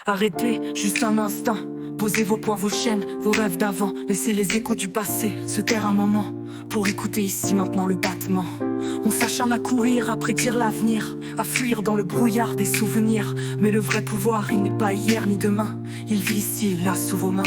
Arrêtez juste un instant, posez vos poings, vos chaînes, vos rêves d'avant. Laissez les échos du passé se taire un moment pour écouter ici maintenant le battement. On s'acharne à courir, à prédire l'avenir, à fuir dans le brouillard des souvenirs. Mais le vrai pouvoir, il n'est pas hier ni demain, il vit ici, là, sous vos mains.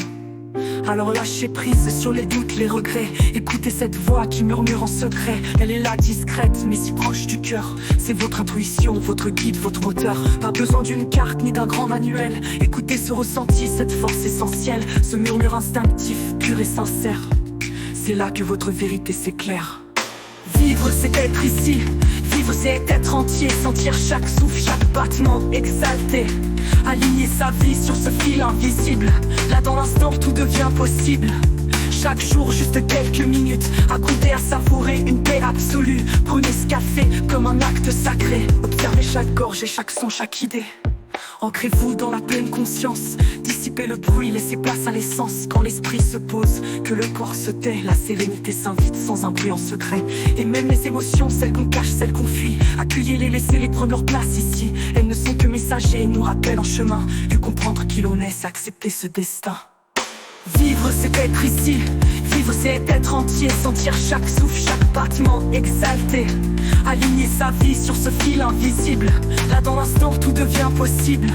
Alors lâchez prise sur les doutes, les regrets. Écoutez cette voix qui murmure en secret. Elle est là discrète mais si proche du cœur. C'est votre intuition, votre guide, votre moteur. Pas besoin d'une carte ni d'un grand manuel. Écoutez ce ressenti, cette force essentielle. Ce murmure instinctif, pur et sincère. C'est là que votre vérité s'éclaire. Vivre c'est être ici, vivre c'est être entier. Sentir chaque souffle, chaque battement exalté. Aligner sa vie sur ce fil invisible. Là dans l'instant tout devient possible. Chaque jour juste quelques minutes à compter, à savourer une paix absolue. Prenez ce café comme un acte sacré. Observez chaque gorge et chaque son, chaque idée. Ancrez-vous dans la pleine conscience. Dissipez le bruit, laissez place à l'essence. Quand l'esprit se pose, que le corps se tait, la sérénité s'invite sans un bruit en secret. Et même les émotions, celles qu'on cache, celles qu'on fuit, accueillez-les, laissez-les prendre leur place ici. Elles ne sont que messagers, nous rappellent en chemin que comprendre qui l'on est, c'est accepter ce destin. Vivre c'est être ici, vivre c'est être entier. Sentir chaque souffle, chaque battement exalté. Aligner sa vie sur ce fil invisible. Là dans l'instant tout devient possible.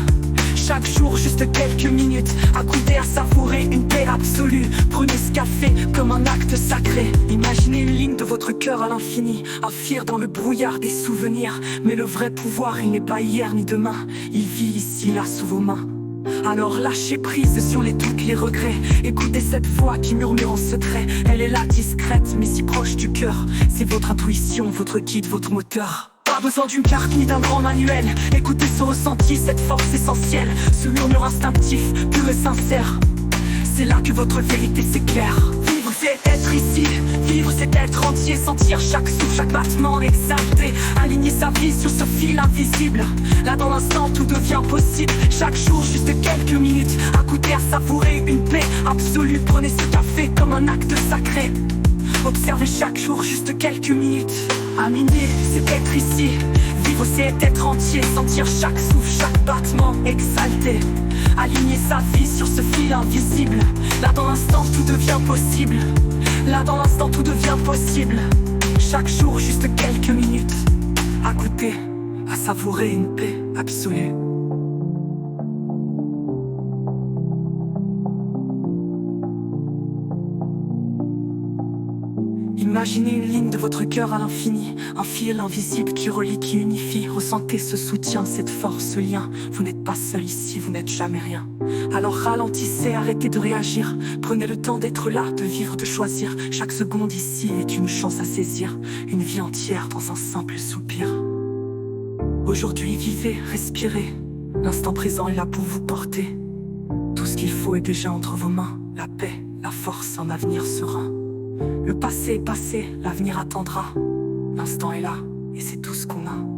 Chaque jour juste quelques minutes à goûter, à savourer une paix absolue. Prenez ce café comme un acte sacré. Imaginez une ligne de votre cœur à l'infini, à fuir dans le brouillard des souvenirs. Mais le vrai pouvoir il n'est pas hier ni demain, il vit ici là sous vos mains. Alors lâchez prise sur les doutes, les regrets. Écoutez cette voix qui murmure en secret. Elle est là discrète mais si proche du cœur. C'est votre intuition, votre guide, votre moteur. Pas besoin d'une carte ni d'un grand manuel. Écoutez ce ressenti, cette force essentielle. Ce murmure instinctif, pur et sincère. C'est là que votre vérité s'éclaire. Vivre c'est être ici, vivre c'est être entier. Sentir chaque souffle, chaque battement exalté. Aligner sa vie sur ce fil invisible. Là dans l'instant tout devient possible. Chaque jour juste quelques minutes à goûter, à savourer une paix absolue. Prenez ce café comme un acte sacré. Observez chaque jour juste quelques minutes. Aminer c'est être ici, vivre c'est être entier. Sentir chaque souffle, chaque battement exalté. Aligner sa vie sur ce fil invisible. Là dans l'instant tout devient possible. Là dans l'instant tout devient possible. Chaque jour juste quelques minutes à goûter, à savourer une paix absolue. Imaginez une ligne de votre cœur à l'infini, un fil invisible qui relie, qui unifie. Ressentez ce soutien, cette force, ce lien. Vous n'êtes pas seul ici, vous n'êtes jamais rien. Alors ralentissez, arrêtez de réagir. Prenez le temps d'être là, de vivre, de choisir. Chaque seconde ici est une chance à saisir. Une vie entière dans un simple soupir. Aujourd'hui vivez, respirez. L'instant présent est là pour vous porter. Tout ce qu'il faut est déjà entre vos mains. La paix, la force, un avenir serein. Le passé est passé, l'avenir attendra. L'instant est là, et c'est tout ce qu'on a.